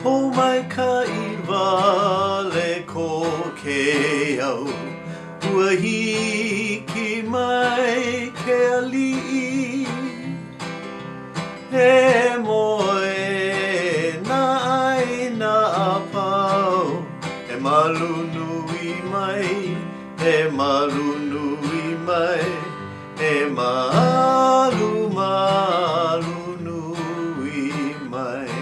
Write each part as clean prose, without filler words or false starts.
O Maika'i Wale ko ke au Ua hiki mai ke ali'i He moe na ai na apau He malu nui mai He malu nui mai He malu nui mai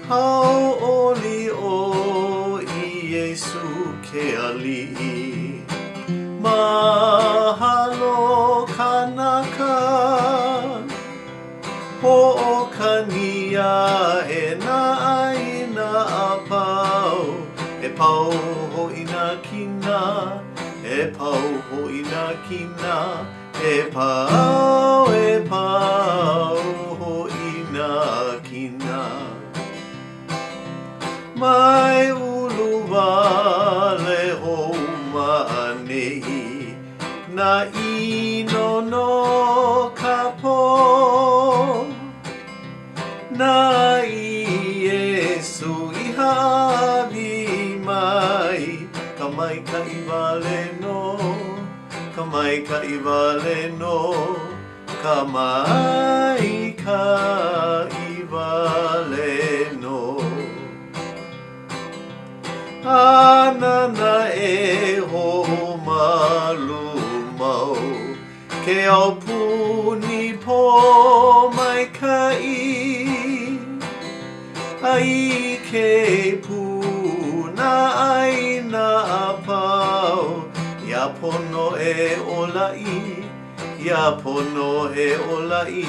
Hau oli o I Yesu ke ali'i Mahalo kanaka Ho'okania e na ai na apau E pau ho'i na kina E pau ho'i na kina E pau ho'i na kina Mai ulu wale ho ma'anei Na ino no kapo Na I Yesu I hawi mai Ka Maika'i Wale no Ka Maika'i Wale no Ka Maika'i Wale no Anana e ho malu mau Ke au puni po Maika'i Ai ke puna ai na apau Ia pono e ola'i Ia pono e ola'i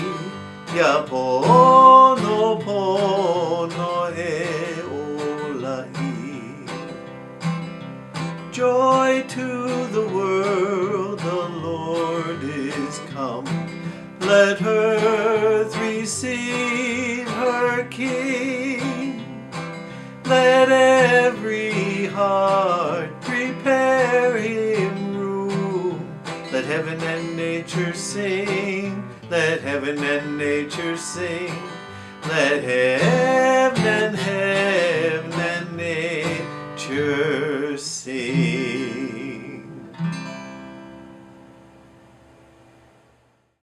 Ia pono e ola'i Joy to the world, the Lord is come. Let earth receive her King. Let every heart prepare him room. Let heaven and nature sing. Let heaven and nature sing. Let heaven and nature